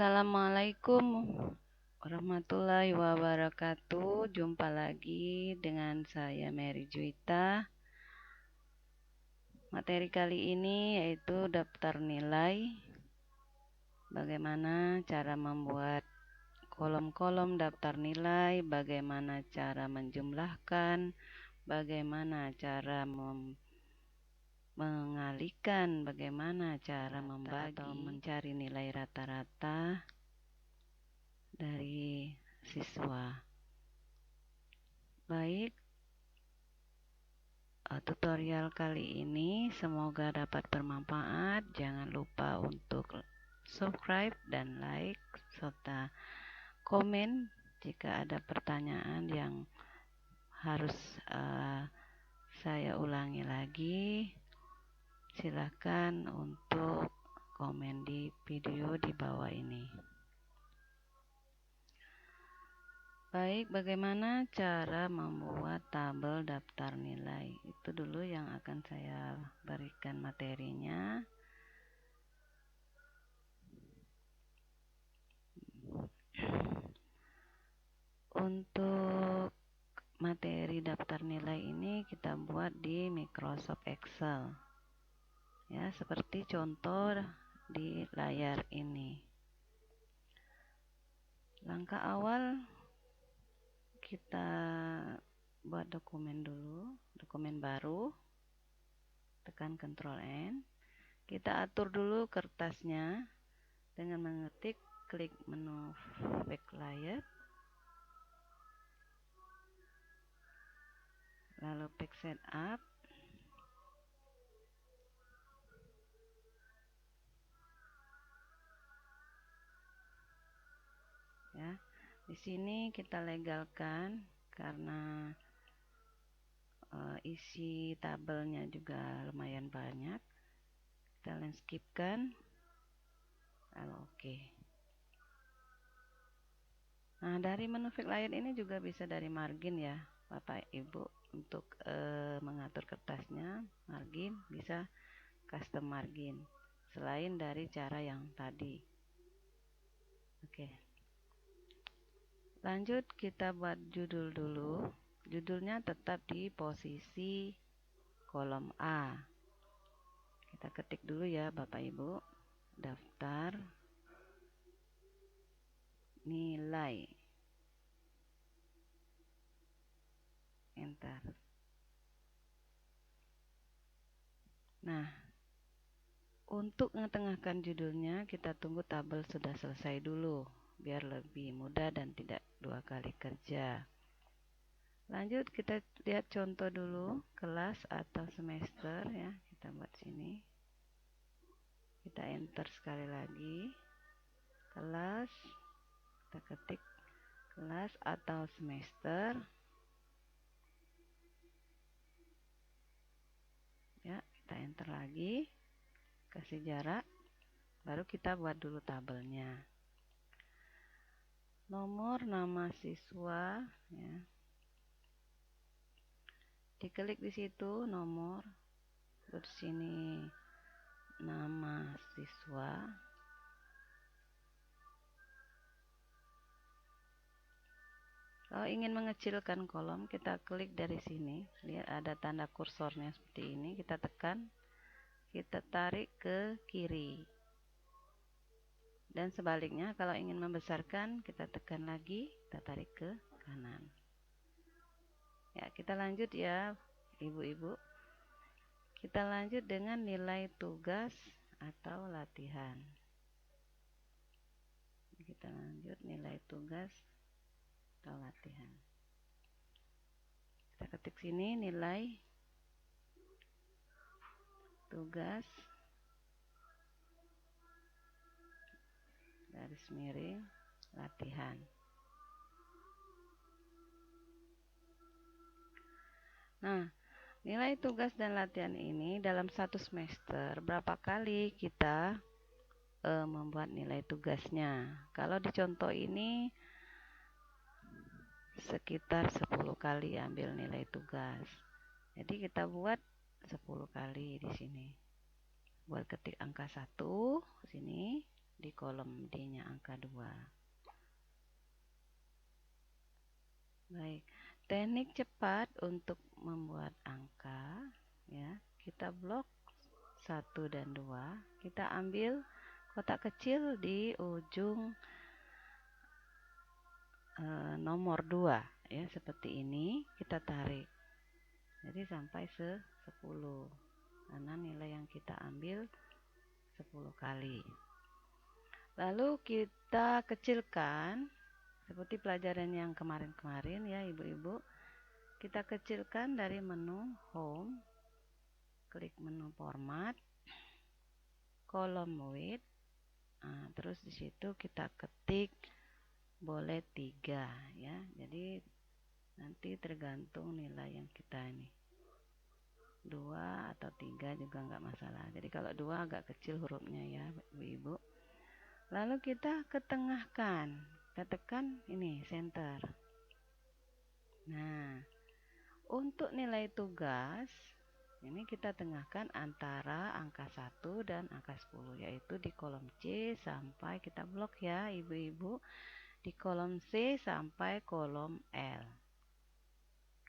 Assalamualaikum warahmatullahi wabarakatuh. Jumpa lagi dengan saya Mary Juwita. Materi kali ini yaitu daftar nilai. Bagaimana cara membuat kolom-kolom daftar nilai, bagaimana cara menjumlahkan, bagaimana cara mengalihkan, bagaimana cara membagi atau mencari nilai rata-rata dari siswa. Baik, tutorial kali ini semoga dapat bermanfaat. Jangan lupa untuk subscribe dan like serta komen jika ada pertanyaan yang harus saya ulangi lagi. Silakan untuk komen di video di bawah ini. Baik, bagaimana cara membuat tabel daftar nilai? Itu dulu yang akan saya berikan materinya. Untuk materi daftar nilai ini kita buat di Microsoft Excel. Ya, seperti contoh di layar ini. Langkah awal kita buat dokumen dulu, dokumen baru, tekan Ctrl N, kita atur dulu kertasnya dengan mengetik, klik menu backlight, lalu page setup, ya. Di sini kita legalkan karena isi tabelnya juga lumayan banyak. Kita landscape-kan, lalu oke. Nah, dari menu backlight ini juga bisa dari margin ya, Bapak Ibu, untuk mengatur kertasnya. Margin bisa custom margin selain dari cara yang tadi. Oke. Lanjut kita buat judul dulu. Judulnya tetap di posisi kolom A. Kita ketik dulu ya Bapak Ibu. Daftar nilai. Enter. Nah, untuk mengetengahkan judulnya kita tunggu tabel sudah selesai dulu biar lebih mudah dan tidak dua kali kerja. Lanjut kita lihat contoh dulu, kelas atau semester ya. Kita buat sini. Kita enter sekali lagi. Kelas, kita ketik kelas atau semester. Ya, kita enter lagi. Kasih jarak. Baru kita buat dulu tabelnya. Nomor nama siswa ya. Diklik di situ nomor, terus sini nama siswa. Kalau ingin mengecilkan kolom, kita klik dari sini. Lihat ada tanda kursornya seperti ini, kita tekan, kita tarik ke kiri. Dan sebaliknya, kalau ingin membesarkan, kita tekan lagi, kita tarik ke kanan. Ya, kita lanjut ya, Ibu-ibu. Kita lanjut dengan nilai tugas atau latihan. Kita lanjut nilai tugas atau latihan. Kita ketik sini nilai tugas garis miring latihan. Nah, nilai tugas dan latihan ini dalam satu semester berapa kali kita membuat nilai tugasnya. Kalau di contoh ini sekitar 10 kali ambil nilai tugas. Jadi kita buat 10 kali di sini. Buat ketik angka 1 sini. di kolom D-nya angka 2. Baik, teknik cepat untuk membuat angka ya. Kita blok 1 dan 2. Kita ambil kotak kecil di ujung nomor 2 ya, seperti ini. Kita tarik. Jadi sampai 10. Karena nilai yang kita ambil 10 kali. Lalu kita kecilkan seperti pelajaran yang kemarin-kemarin ya ibu-ibu. Kita kecilkan dari menu home, klik menu format, kolom width. Nah, terus di situ kita ketik boleh 3 ya. Jadi nanti tergantung nilai yang kita ini. 2 atau 3 juga nggak masalah. Jadi kalau 2 agak kecil hurufnya ya ibu-ibu. Lalu kita ketengahkan. Kita tekan ini center. Nah, untuk nilai tugas ini kita tengahkan antara angka 1 dan angka 10, yaitu di kolom C sampai kita blok ya ibu-ibu, di kolom C sampai kolom L.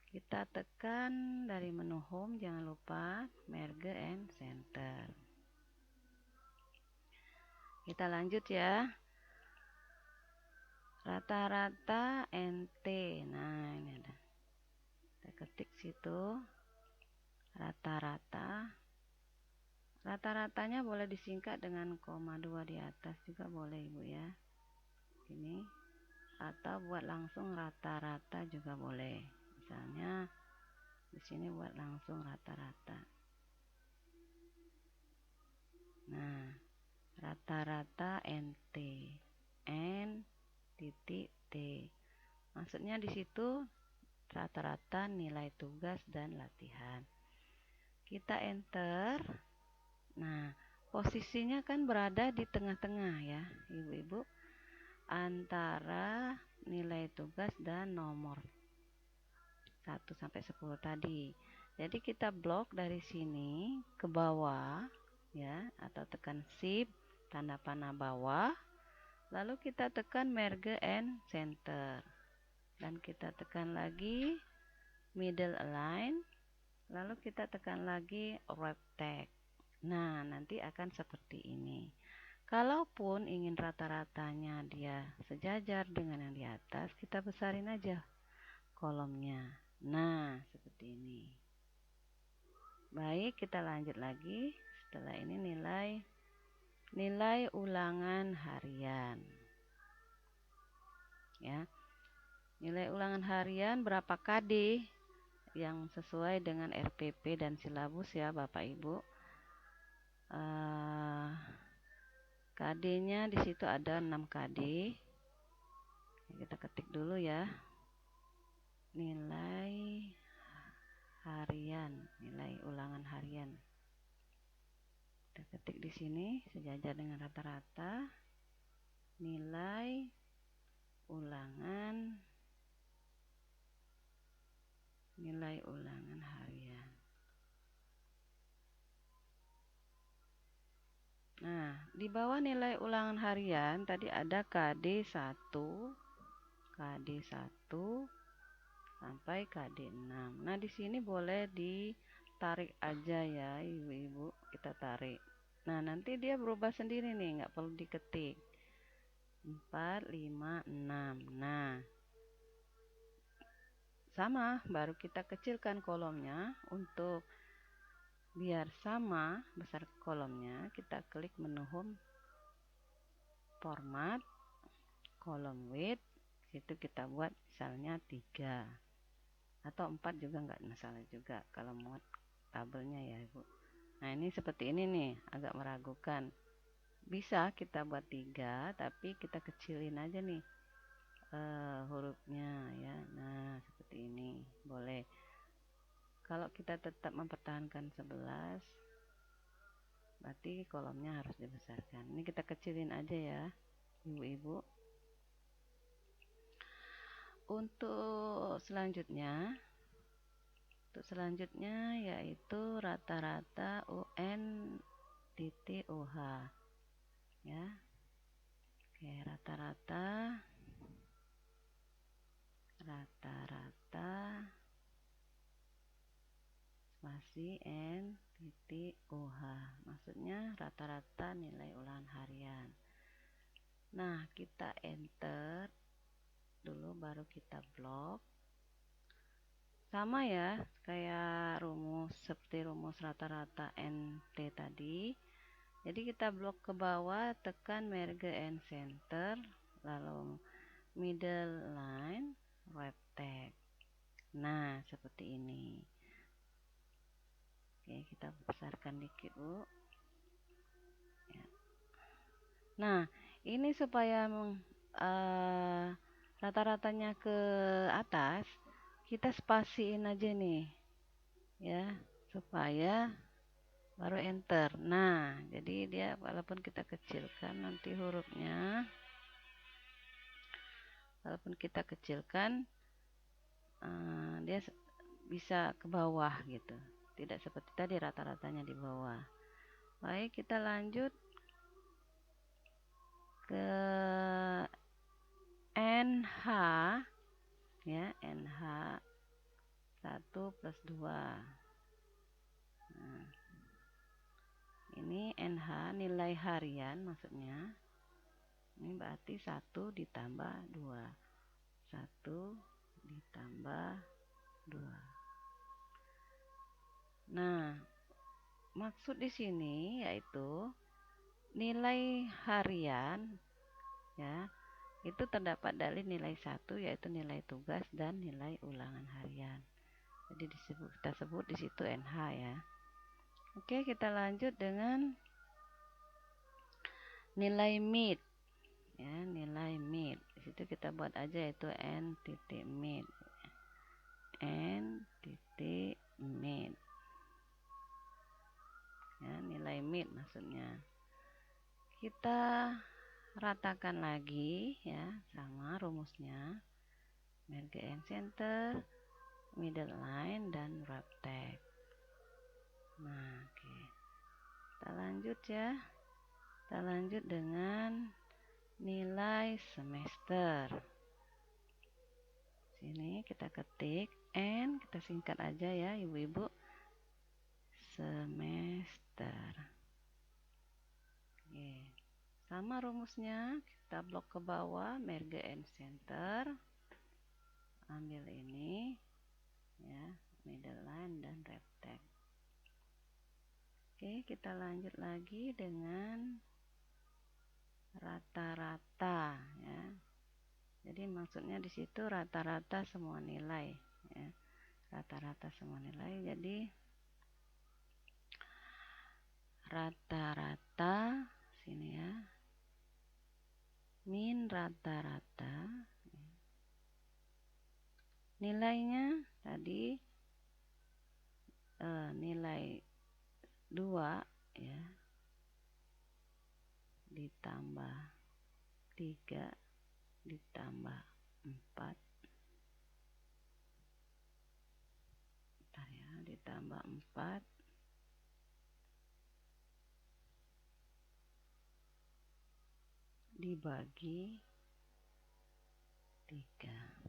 Kita tekan dari menu home, jangan lupa merge and center. Kita lanjut ya. Rata-rata NT. Nah, ini ada. Kita ketik situ. Rata-rata. Rata-ratanya boleh disingkat dengan koma 2 di atas juga boleh ibu ya. Ini. Atau buat langsung rata-rata juga boleh. Misalnya di sini buat langsung rata-rata. Nah, rata-rata NT. N titik T. Maksudnya di situ rata-rata nilai tugas dan latihan. Kita enter. Nah, posisinya kan berada di tengah-tengah ya, ibu-ibu, antara nilai tugas dan nomor 1 sampai 10 tadi. Jadi kita blok dari sini ke bawah ya, atau tekan shift tanda panah bawah. Lalu kita tekan merge and center. Dan kita tekan lagi middle align. Lalu kita tekan lagi wrap tag. Nah, nanti akan seperti ini. Kalaupun ingin rata-ratanya dia sejajar dengan yang di atas, kita besarin aja kolomnya. Nah, seperti ini. Baik, kita lanjut lagi. Setelah ini nilai ulangan harian. Ya. Nilai ulangan harian berapa KD yang sesuai dengan RPP dan silabus ya Bapak Ibu. KD-nya di situ ada 6 KD. Kita ketik dulu ya. Nilai harian, nilai ulangan harian. Kita ketik di sini sejajar dengan rata-rata. Nilai ulangan harian. Nah, di bawah nilai ulangan harian tadi ada KD1, KD1 sampai KD6. Nah, di sini boleh ditarik aja ya, ibu-ibu. Kita tarik. Nah, nanti dia berubah sendiri nih, nggak perlu diketik. 4, 5, 6. Nah, sama, baru kita kecilkan kolomnya. Untuk biar sama besar kolomnya, kita klik menu home, format, kolom width. Situ kita buat misalnya 3 atau 4 juga nggak masalah juga kalau muat tabelnya ya ibu. Nah, ini seperti ini nih, agak meragukan. Bisa kita buat 3, tapi kita kecilin aja nih hurufnya ya. Nah, seperti ini boleh. Kalau kita tetap mempertahankan 11, berarti kolomnya harus dibesarkan. Ini kita kecilin aja ya ibu-ibu. Untuk selanjutnya yaitu rata-rata UN titik UH ya. Oke, rata-rata spasi N titik OH, maksudnya rata-rata nilai ulangan harian. Nah, kita enter dulu baru kita blok. Sama ya, kayak seperti rumus rata-rata NT tadi. Jadi kita blok ke bawah, tekan merge and center, lalu middle line, wrap tag. Nah, seperti ini. Oke, kita besarkan dikit, Bu. Ya. Nah, ini supaya rata-ratanya ke atas, kita spasiin aja nih. Ya, supaya baru enter. Nah, jadi dia walaupun kita kecilkan nanti hurufnya, dia bisa ke bawah gitu, tidak seperti tadi rata-ratanya di bawah. Baik, kita lanjut ke NH ya, NH 1 plus 2. Nah, ini NH nilai harian maksudnya. Ini berarti 1 ditambah 2. 1 ditambah 2. Nah, maksud di sini yaitu nilai harian ya, itu terdapat dari nilai 1 yaitu nilai tugas dan nilai ulangan harian. Jadi kita sebut di situ NH ya. Oke, kita lanjut dengan nilai mid. Ya, nilai mid. Di situ kita buat aja itu N titik mid. N titik mid. Ya, nilai mid maksudnya. Kita ratakan lagi ya, sama rumusnya. Merge and center, middle line dan wrap tag. Nah, oke. Kita lanjut ya. Kita lanjut dengan nilai semester. Sini kita ketik N, kita singkat aja ya ibu-ibu. Semester. Oke. Sama rumusnya, kita blok ke bawah, merge and center. Ambil ini ya, middle line dan wrap tag. Oke, kita lanjut lagi dengan rata-rata ya. Jadi maksudnya di situ rata-rata semua nilai ya. Rata-rata semua nilai. Jadi rata-rata sini ya. Min rata-rata. Nilainya tadi nilai 2 ya. Ditambah 3 ditambah 4. Bentar ya, ditambah 4 dibagi 3.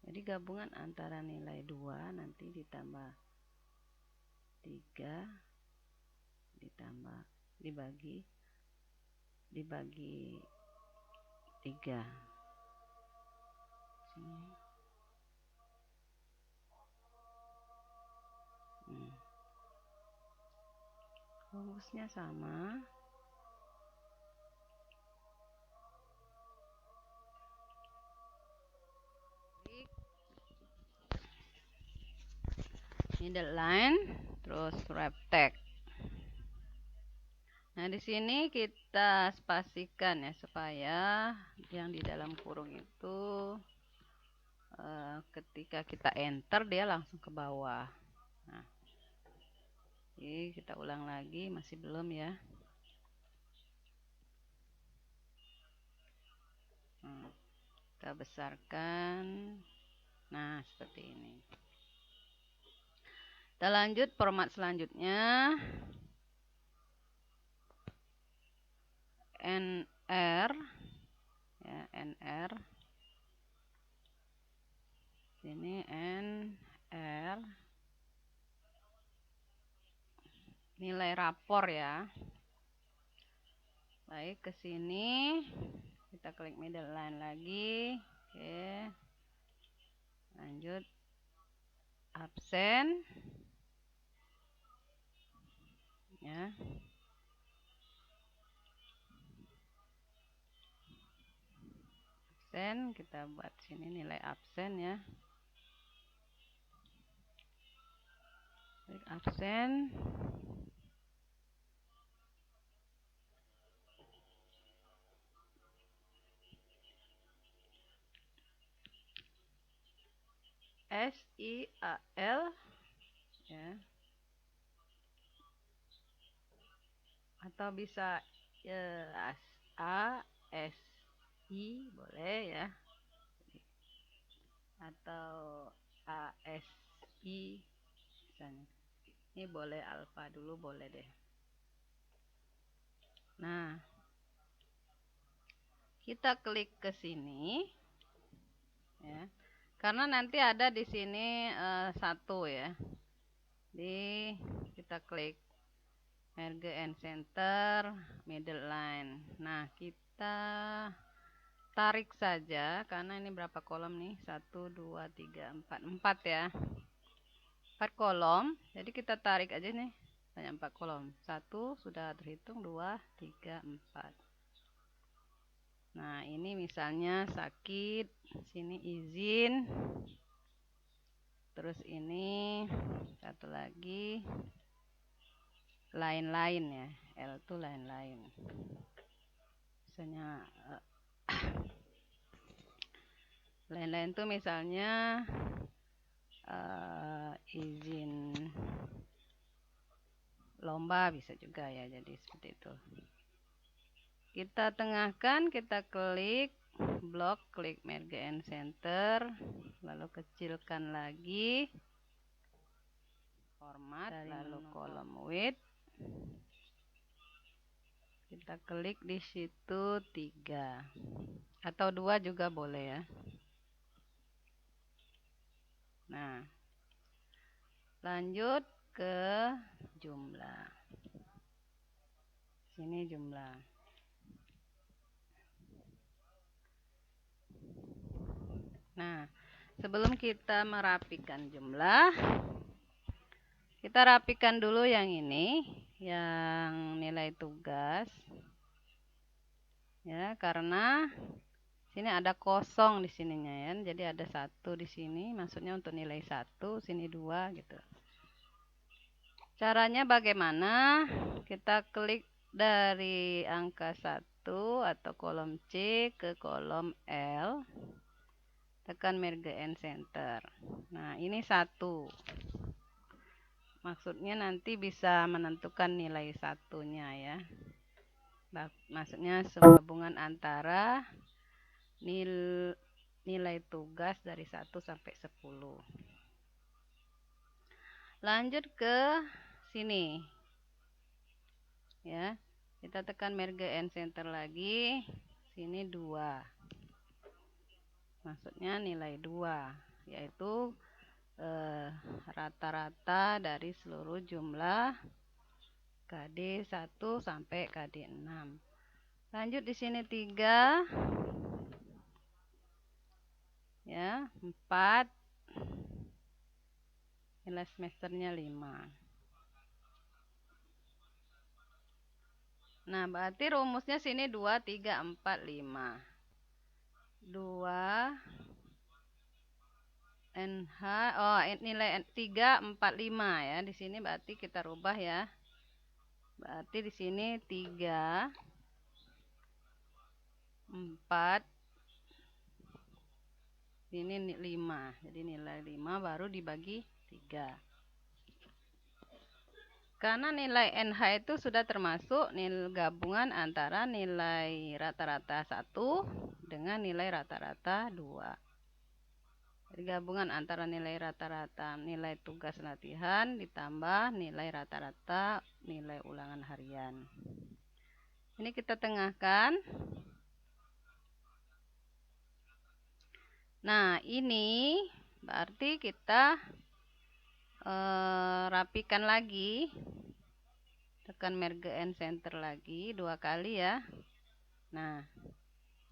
Jadi gabungan antara nilai 2 nanti ditambah 3 ditambah dibagi 3. Sini. Rumusnya sama. Middle line, terus wrap tag. Nah, di sini kita spasikan ya supaya yang di dalam kurung itu ketika kita enter dia langsung ke bawah. Nah, jadi kita ulang lagi, masih belum ya. Kita besarkan. Nah, seperti ini. Kita lanjut format selanjutnya. R ya, NR. Sini NR. Nilai rapor ya. Baik, ke sini kita klik middle line lagi. Oke. Lanjut absen. Ya. Absen, kita buat sini nilai absen ya. Klik absen. SIAL ya. Atau bisa ASI boleh ya. Atau ASI misalnya. Ini boleh alfa dulu, boleh deh. Nah, kita klik ke sini ya. Karena nanti ada di sini 1 ya. Jadi kita klik merge and center, middle line. Nah, kita tarik saja karena ini berapa kolom nih? 1 2 3 4 4 ya. 4 kolom. Jadi kita tarik aja nih. Banyak 4 kolom. 1 sudah terhitung, 2 3 4. Nah, ini misalnya sakit, sini izin. Terus ini satu lagi lain-lain ya. L itu lain-lain. Misalnya lain-lain tuh misalnya izin lomba bisa juga ya, jadi seperti itu. Kita tengahkan, kita klik blok, klik merge and center, lalu kecilkan lagi format, lalu kolom width. Kita klik di situ 3 atau 2 juga boleh ya. Nah, lanjut ke jumlah. Sini jumlah. Nah, sebelum kita merapikan jumlah, kita rapikan dulu yang ini, yang nilai tugas. Ya, karena sini ada kosong di sininya ya. Jadi ada 1 di sini, maksudnya untuk nilai 1, sini 2 gitu. Caranya bagaimana? Kita klik dari angka 1 atau kolom C ke kolom L. Tekan merge and center. Nah, ini 1. Maksudnya nanti bisa menentukan nilai 1-nya ya. Maksudnya gabungan antara nilai tugas dari 1 sampai 10. Lanjut ke sini. Ya. Kita tekan merge and center lagi. Sini 2. Maksudnya nilai 2, yaitu rata-rata dari seluruh jumlah KD 1 sampai KD 6. Lanjut di sini 3. Ya, 4. Nilai semesternya 5. Nah, berarti rumusnya sini 2 3 4 5. 2 NH, nilai 3 4 5 ya. Di sini berarti kita rubah ya. Berarti di sini 3 4 ini 5. Jadi nilai 5 baru dibagi 3. Karena nilai NH itu sudah termasuk nilai gabungan antara nilai rata-rata 1 dengan nilai rata-rata 2. Jadi gabungan antara nilai rata-rata nilai tugas latihan ditambah nilai rata-rata nilai ulangan harian. Ini kita tengahkan. Nah, ini berarti kita rapikan lagi. Tekan merge and center lagi 2 kali ya. Nah,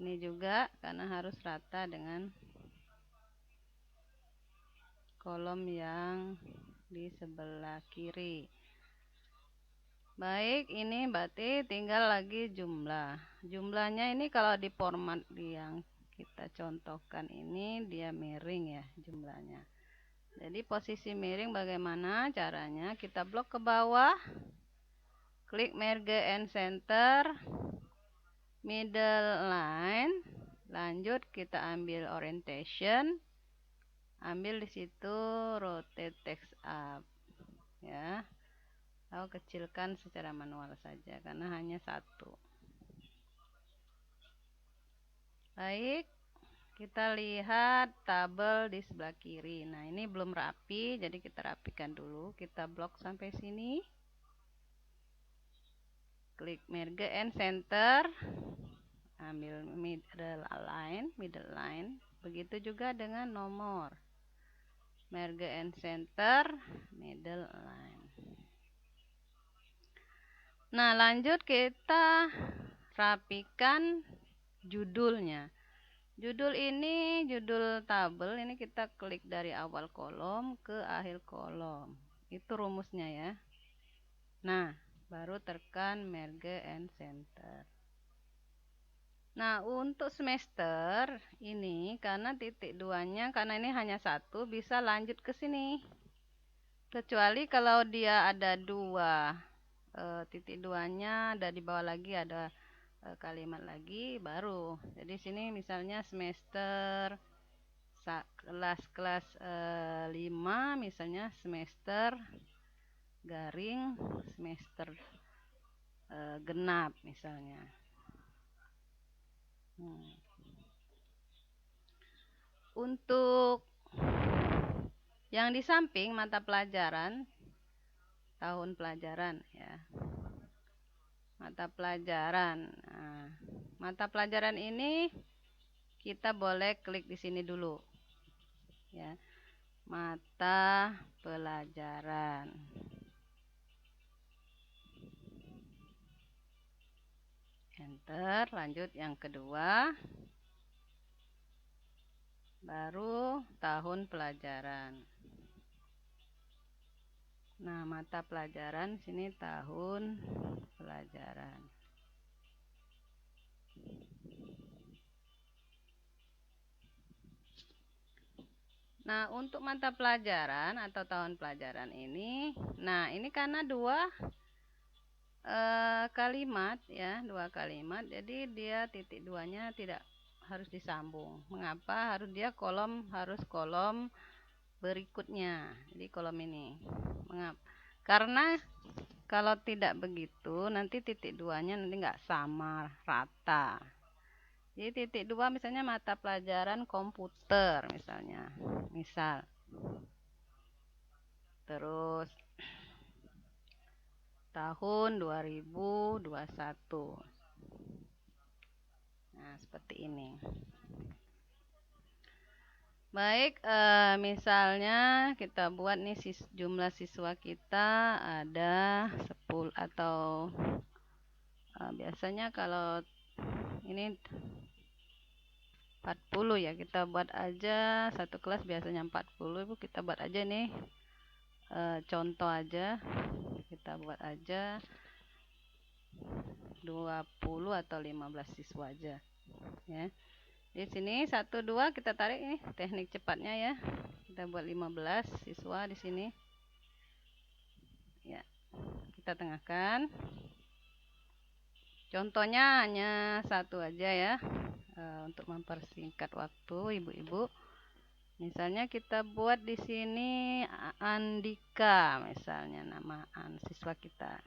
ini juga karena harus rata dengan kolom yang di sebelah kiri. Baik, ini berarti tinggal lagi jumlah. Jumlahnya ini kalau di format yang kita contohkan ini dia miring ya jumlahnya. Jadi posisi miring bagaimana caranya? Kita blok ke bawah, klik merge and center, middle line, lanjut kita ambil orientation, ambil di situ rotate text up ya. Aku kecilkan secara manual saja karena hanya satu. Baik, kita lihat tabel di sebelah kiri. Nah, ini belum rapi, jadi kita rapikan dulu. Kita blok sampai sini. Klik merge and center. Ambil middle line. Begitu juga dengan nomor. Merge and center, middle line. Nah, lanjut kita rapikan judulnya. Judul ini, judul tabel ini kita klik dari awal kolom ke akhir kolom. Itu rumusnya ya. Nah, baru tekan merge and center. Nah, untuk semester ini karena titik 2-nya karena ini hanya satu bisa lanjut ke sini. Kecuali kalau dia ada 2 titik 2-nya, ada di bawah lagi ada kalimat lagi baru. Jadi sini misalnya semester kelas 5 misalnya semester garing semester genap misalnya. Untuk yang di samping mata pelajaran tahun pelajaran ya. Mata pelajaran. Nah, mata pelajaran ini kita boleh klik di sini dulu. Ya. Mata pelajaran. Enter, lanjut yang kedua. Baru tahun pelajaran. Nah, mata pelajaran sini tahun pelajaran. Nah, untuk mata pelajaran atau tahun pelajaran ini, nah ini karena 2 kalimat ya, 2 kalimat, jadi dia titik 2-nya tidak harus disambung. Mengapa? Harus kolom berikutnya. Jadi kolom ini. Mengapa? Karena kalau tidak begitu nanti titik 2-nya nanti nggak sama rata. Jadi titik 2 misalnya mata pelajaran komputer misalnya. Misal. Terus tahun 2021. Nah, seperti ini. Baik, misalnya kita buat nih jumlah siswa kita ada 10 atau biasanya kalau ini 40 ya, kita buat aja satu kelas biasanya 40, Ibu kita buat aja nih contoh aja, kita buat aja 20 atau 15 siswa aja ya. Di sini 1 2 kita tarik ini teknik cepatnya ya. Kita buat 15 siswa di sini. Ya. Kita tengahkan. Contohnya hanya 1 aja ya. Untuk mempersingkat waktu ibu-ibu. Misalnya kita buat di sini Andika misalnya nama siswa kita.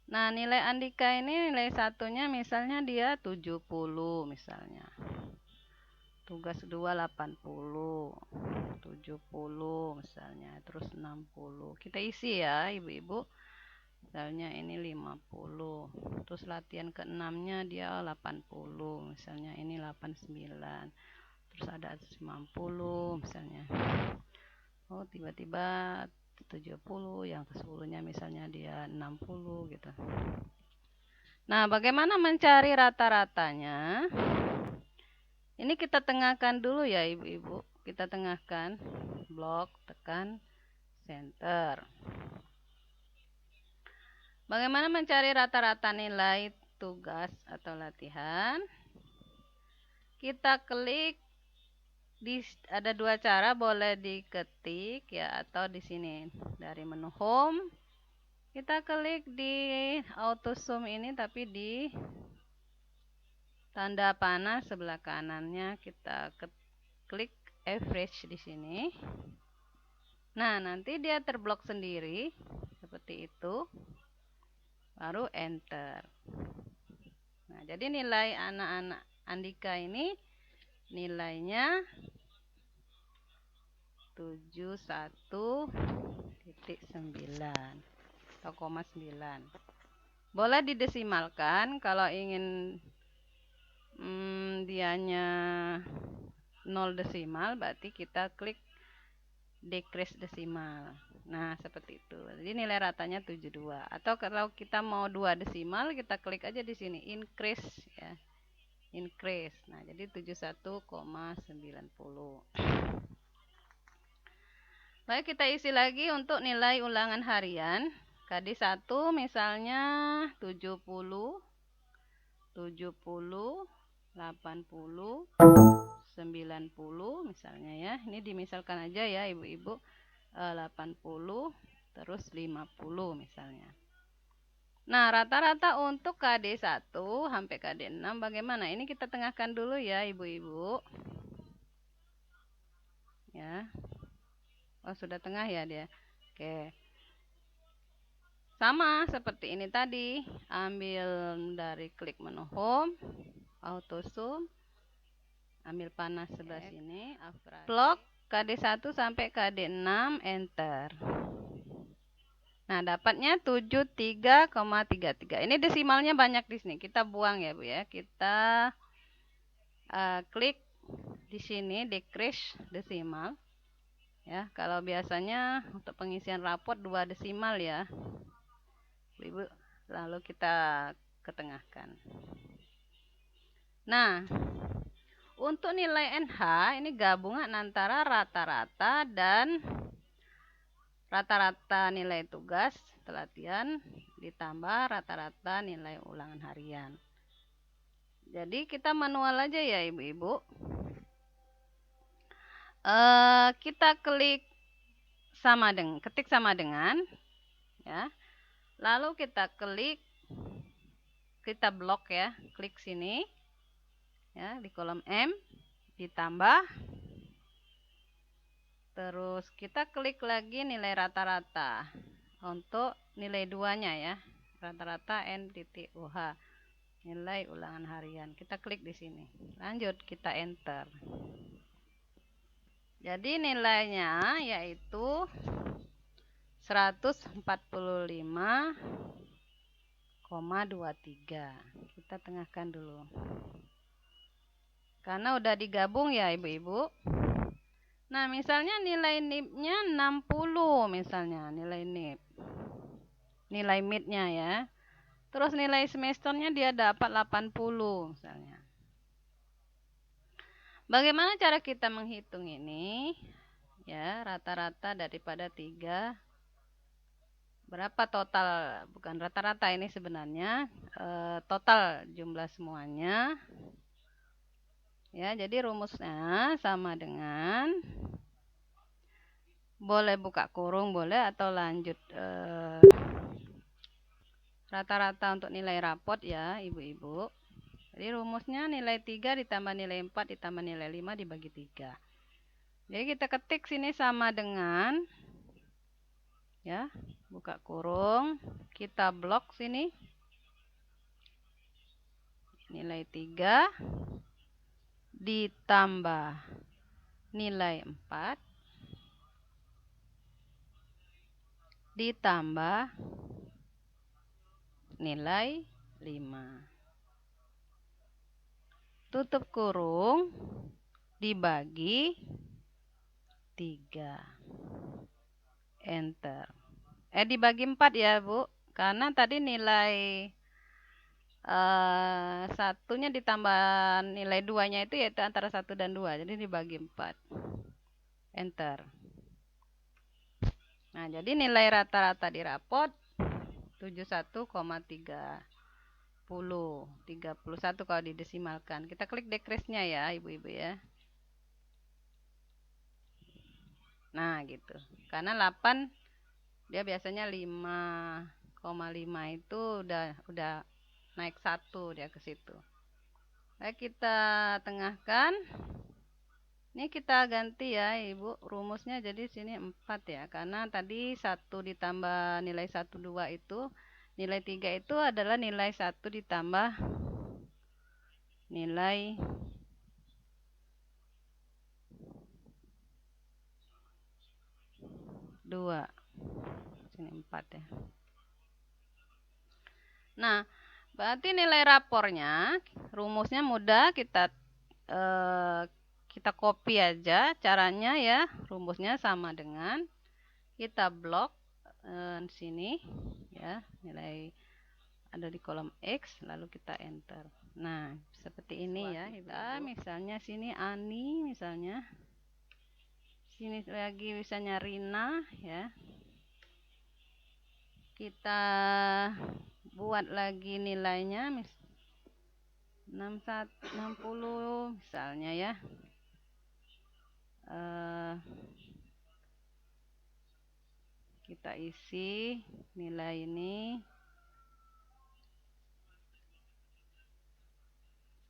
Nah, nilai Andika ini nilai satunya misalnya dia 70 misalnya. Tugas 2 80, 70 misalnya, terus 60. Kita isi ya, Ibu-ibu. misalnya ini 50, terus latihan ke-6-nya dia 80, misalnya ini 89, terus ada 90 misalnya. Oh, tiba-tiba 70, yang ke-10-nya misalnya dia 60 gitu. Nah, bagaimana mencari rata-ratanya? Ini kita tengahkan dulu ya ibu-ibu. Kita tengahkan, blok, tekan, center. Bagaimana mencari rata-rata nilai tugas atau latihan? Kita klik ada dua cara, boleh diketik ya atau di sini dari menu home. Kita klik di auto zoom ini, tapi di tanda panah sebelah kanannya kita klik average di sini. Nah, nanti dia terblok sendiri seperti itu. Baru enter. Nah, jadi nilai anak-anak Andika ini nilainya 71,9 atau 0,9. Boleh didesimalkan kalau ingin dianya 0 desimal, berarti kita klik decrease desimal. Nah, seperti itu. Jadi nilai ratanya 72. Atau kalau kita mau 2 desimal, kita klik aja di sini increase ya. Increase. Nah, jadi 71,90. Baik, kita isi lagi untuk nilai ulangan harian. KD 1 misalnya 70, 80, 90 misalnya ya. Ini dimisalkan aja ya ibu-ibu. 80 terus 50 misalnya. Nah, rata-rata untuk KD 1 sampai KD 6 bagaimana? Ini kita tengahkan dulu ya ibu-ibu. Ya. Oh, sudah tengah ya dia. Oke. Sama seperti ini tadi. Ambil dari klik menu home, auto zoom. Ambil panah sebelah sini, blok KD 1 sampai KD 6, enter. Nah, dapatnya 73,33. Ini desimalnya banyak di sini. Kita buang ya, Bu ya. Kita klik di sini decrease desimal. Ya, kalau biasanya untuk pengisian raport 2 desimal ya. Ibu, lalu kita ketengahkan. Nah, untuk nilai NH ini gabungan antara rata-rata dan rata-rata nilai tugas latihan ditambah rata-rata nilai ulangan harian. Jadi kita manual aja ya ibu-ibu. Kita klik ketik sama dengan ya. Lalu kita kita blok ya, klik sini ya di kolom M, ditambah, terus kita klik lagi nilai rata-rata untuk nilai 2-nya ya, rata-rata N.UH, nilai ulangan harian. Kita klik di sini, lanjut kita enter. Jadi nilainya yaitu 145,23. Kita tengahkan dulu. Karena udah digabung ya ibu-ibu. Nah, misalnya nilai NIP-nya 60 misalnya, nilai NIP. Nilai mid-nya ya. Terus nilai semesternya dia dapat 80 misalnya. Bagaimana cara kita menghitung ini? Ya, rata-rata daripada 3. Berapa total? Bukan rata-rata ini sebenarnya. Total jumlah semuanya. Ya, jadi rumusnya sama dengan boleh buka kurung boleh atau lanjut rata-rata untuk nilai rapot ya ibu-ibu. Jadi rumusnya nilai 3 ditambah nilai 4 ditambah nilai 5 dibagi 3. Jadi kita ketik sini sama dengan ya, buka kurung, kita blok sini nilai 3 ditambah nilai 4 ditambah nilai 5. Tutup kurung dibagi 3. Enter. Dibagi 4 ya, Bu. Karena tadi nilai satunya ditambah nilai 2-nya itu yaitu antara 1 dan 2. Jadi dibagi 4. Enter. Nah, jadi nilai rata-rata di rapot 71,31 kalau didesimalkan. Kita klik decrease-nya ya, Ibu-ibu ya. Nah, gitu. Karena 8 dia biasanya 5,5 itu udah naik 1 dia ke situ. Baik, kita tengahkan. Ini kita ganti ya, Ibu. Rumusnya jadi sini 4 ya. Karena tadi 1 ditambah nilai 1 2 itu nilai 3 itu adalah nilai 1 ditambah nilai 2. Sini 4 ya. Nah, berarti nilai rapornya, rumusnya mudah, kita copy aja caranya ya. Rumusnya sama dengan kita blok sini ya, nilai ada di kolom X, lalu kita enter. Nah, seperti ini ya. Kita misalnya sini Ani misalnya. Sini lagi misalnya Rina ya. Kita buat lagi nilainya 60 misalnya ya. Kita isi nilai ini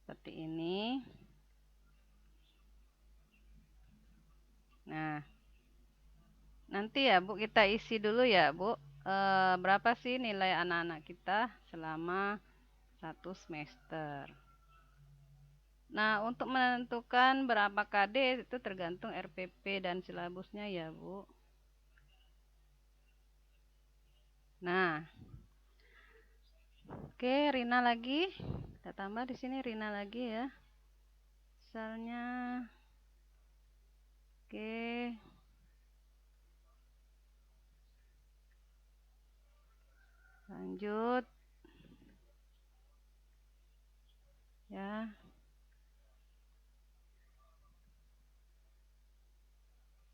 seperti ini. Nah, nanti ya Bu, kita isi dulu ya Bu, berapa sih nilai anak-anak kita selama 1 semester. Nah, untuk menentukan berapa KD itu tergantung RPP dan silabusnya ya Bu. Nah, oke, Rina lagi, kita tambah di sini Rina lagi ya. Misalnya, oke, lanjut ya.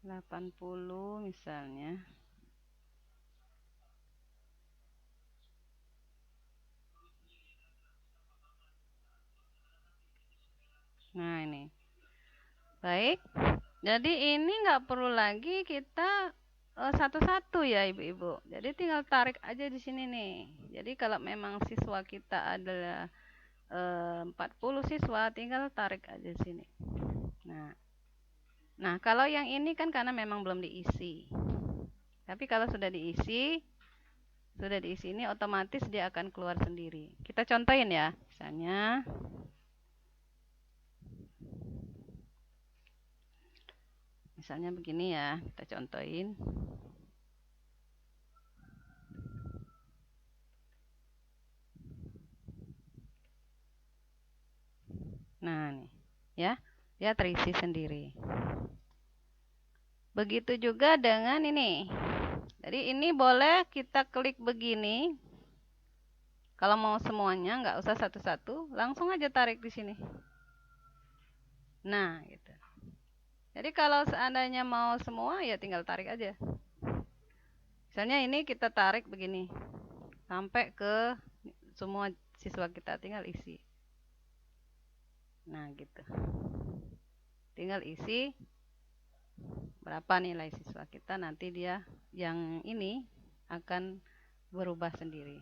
80 misalnya. Nah, ini. Baik. Jadi ini nggak perlu lagi kita satu-satu ya Ibu-ibu. Jadi tinggal tarik aja di sini nih. Jadi kalau memang siswa kita adalah 40 siswa, tinggal tarik aja di sini. Nah, kalau yang ini kan karena memang belum diisi. Tapi kalau sudah diisi ini otomatis dia akan keluar sendiri. Kita contohin ya. Misalnya begini ya, kita contohin. Nah, nih ya, dia terisi sendiri. Begitu juga dengan ini. Jadi ini boleh kita klik begini. Kalau mau semuanya, nggak usah satu-satu, langsung aja tarik di sini. Nah, gitu. Jadi kalau seandainya mau semua, ya tinggal tarik aja. Misalnya ini kita tarik begini, sampai ke semua siswa kita, tinggal isi. Nah, gitu. Tinggal isi berapa nilai siswa kita, nanti dia yang ini akan berubah sendiri.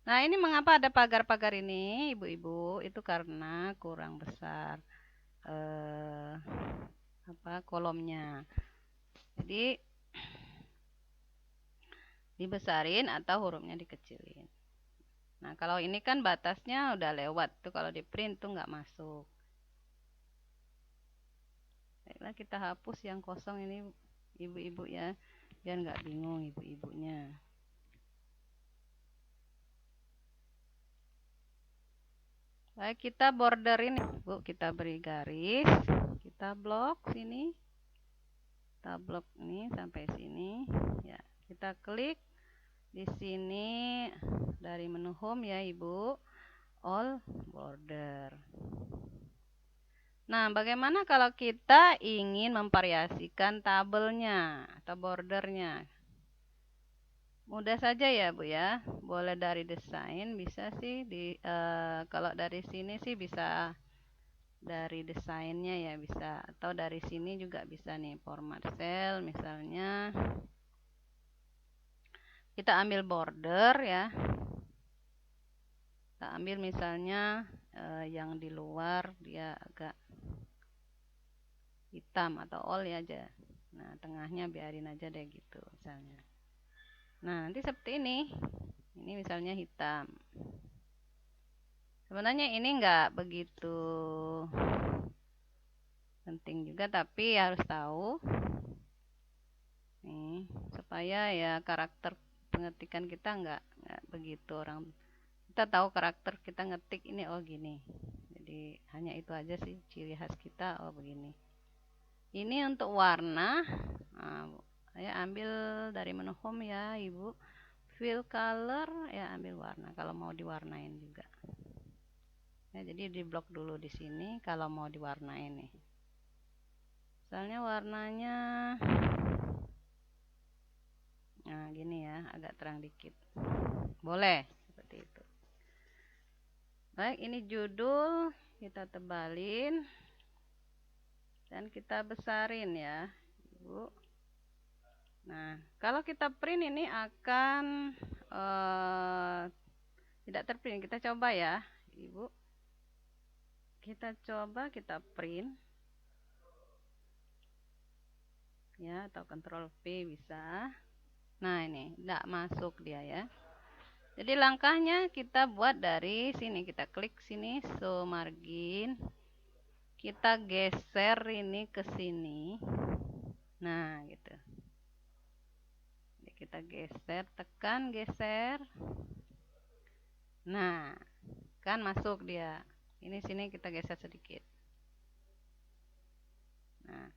Nah, ini mengapa ada pagar-pagar ini, Ibu-ibu? Itu karena kurang besar kolomnya. Jadi dibesarin atau hurufnya dikecilin. Nah, kalau ini kan batasnya udah lewat tuh, kalau di print tuh nggak masuk. Baiklah, kita hapus yang kosong ini Ibu-ibu ya, biar nggak bingung Ibu-ibunya. Baik, kita borderin, Bu. Kita beri garis, kita blok sini, kita blok ini sampai sini. Ya, kita klik di sini dari menu home ya, Ibu. All border. Nah, bagaimana kalau kita ingin memvariasikan tabelnya atau bordernya? Mudah saja ya Bu ya, boleh dari desain bisa sih kalau dari sini sih bisa dari desainnya ya bisa, atau dari sini juga bisa nih format cell misalnya kita ambil border ya, kita ambil misalnya yang di luar dia agak hitam atau all ya aja, nah tengahnya biarin aja deh gitu misalnya. Nah nanti seperti ini misalnya hitam. Sebenarnya ini enggak begitu penting juga, tapi harus tahu nih supaya ya karakter pengetikan kita enggak begitu orang, kita tahu karakter kita ngetik ini oh gini, jadi hanya itu aja sih ciri khas kita, oh begini. Ini untuk warna, nah, saya ambil dari menu home ya Ibu, fill color ya, ambil warna kalau mau diwarnain juga ya, jadi di blok dulu di sini kalau mau diwarnain nih, misalnya warnanya nah gini ya, agak terang dikit boleh seperti itu. Baik, ini judul kita tebalin dan kita besarin ya Ibu. Nah kalau kita print ini akan tidak terprint, kita coba ya Ibu, kita coba kita print ya, atau Ctrl V bisa. Nah ini tidak masuk dia ya, jadi langkahnya kita buat dari sini, kita klik sini show margin, kita geser ini ke sini, nah gitu, jadi kita geser, tekan geser, nah kan masuk dia, ini sini kita geser sedikit. Nah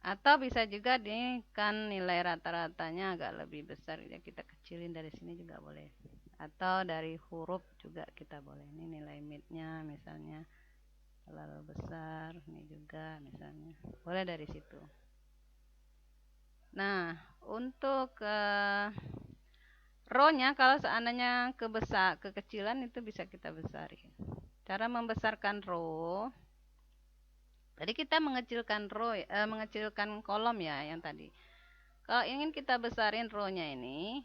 atau bisa juga nih kan nilai rata-ratanya agak lebih besar ya, kita kecilin dari sini juga boleh, atau dari huruf juga kita boleh, ini nilai midnya misalnya terlalu besar, ini juga misalnya boleh dari situ. Nah untuk row-nya kalau seandainya kekecilan itu bisa kita besarin. Cara membesarkan row, tadi kita mengecilkan row, mengecilkan kolom ya yang tadi. Kalau ingin kita besarin row-nya ini,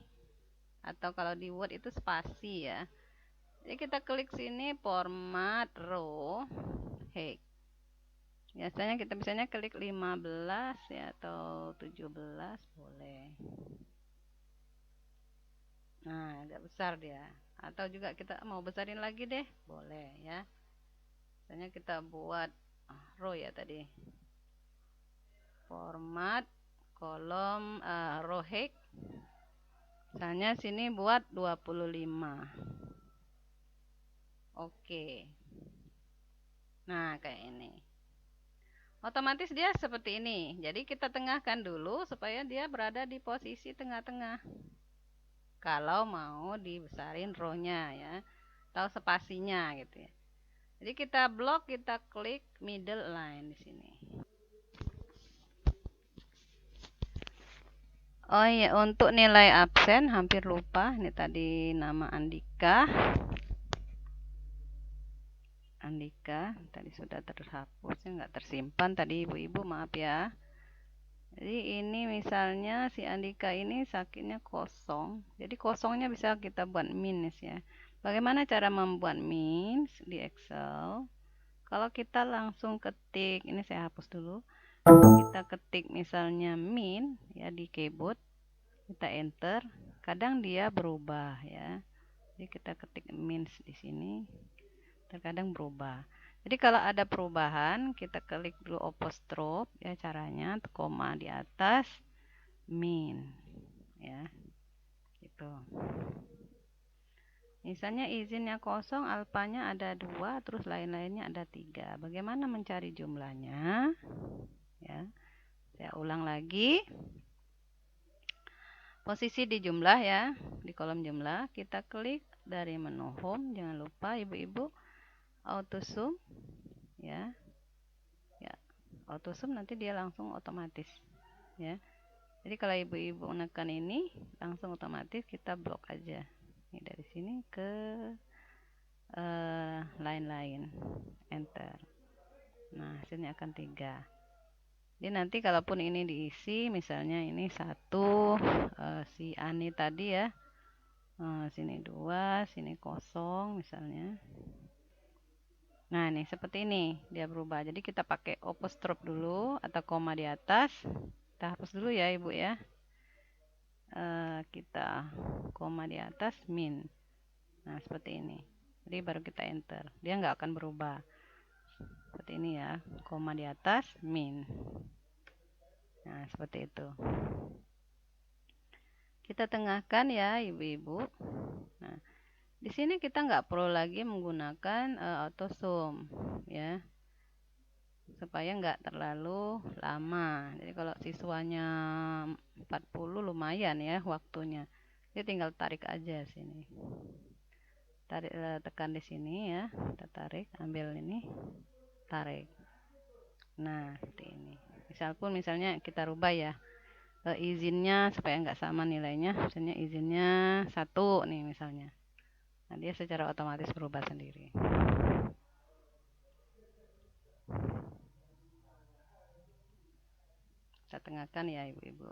atau kalau di Word itu spasi ya. Jadi kita klik sini format row, height. Biasanya kita misalnya klik 15 ya atau 17 boleh. Nah, agak besar dia. Atau juga kita mau besarin lagi deh, boleh ya. Misalnya kita buat row ya tadi. Format kolom row height. Misalnya sini buat 25. Oke. Nah, kayak ini. Otomatis dia seperti ini. Jadi kita tengahkan dulu supaya dia berada di posisi tengah-tengah. Kalau mau dibesarin row-nya ya, atau spasinya gitu ya. Jadi kita blok, kita klik middle line di sini. Oh iya, untuk nilai absen hampir lupa. Ini tadi nama Andika. Andika tadi sudah terhapus, nggak tersimpan tadi ibu-ibu, maaf ya. Jadi ini misalnya si Andika ini sakitnya kosong. Jadi kosongnya bisa kita buat minus ya. Bagaimana cara membuat minus di Excel? Kalau kita langsung ketik, ini saya hapus dulu. Kita ketik misalnya min ya di keyboard, kita enter, kadang dia berubah ya. Jadi kita ketik min di sini, terkadang berubah. Jadi kalau ada perubahan, kita klik dulu apostrophe ya, caranya koma di atas min ya. Gitu. Misalnya izinnya kosong, alfanya ada 2, terus lain-lainnya ada 3. Bagaimana mencari jumlahnya? Ya, saya ulang lagi. Posisi di jumlah ya, di kolom jumlah, kita klik dari menu home. Jangan lupa ibu-ibu auto sum ya. Ya, auto sum nanti dia langsung otomatis ya. Jadi kalau ibu-ibu menekan ini langsung otomatis kita blok aja. Ini dari sini ke lain-lain, enter. Nah, hasilnya akan 3. Jadi nanti kalaupun ini diisi, misalnya ini 1, si Ani tadi ya, sini 2, sini kosong misalnya. Nah, nih seperti ini dia berubah. Jadi kita pakai apostrophe dulu atau koma di atas. Kita hapus dulu ya ibu ya. Kita koma di atas min. Nah, seperti ini. Jadi baru kita enter. Dia nggak akan berubah. Seperti ini ya, koma di atas min. Nah, seperti itu. Kita tengahkan ya ibu-ibu. Nah, di sini kita nggak perlu lagi menggunakan auto sum ya, supaya nggak terlalu lama. Jadi kalau siswanya 40 lumayan ya waktunya. Jadi tinggal tarik aja sini. Tarik, tekan di sini ya, kita tarik, ambil ini, tarik. Nah, seperti ini. Misalnya kita rubah ya, izinnya supaya nggak sama nilainya. Misalnya izinnya 1 nih misalnya. Nah, dia secara otomatis berubah sendiri. Kita tengahkan ya ibu-ibu.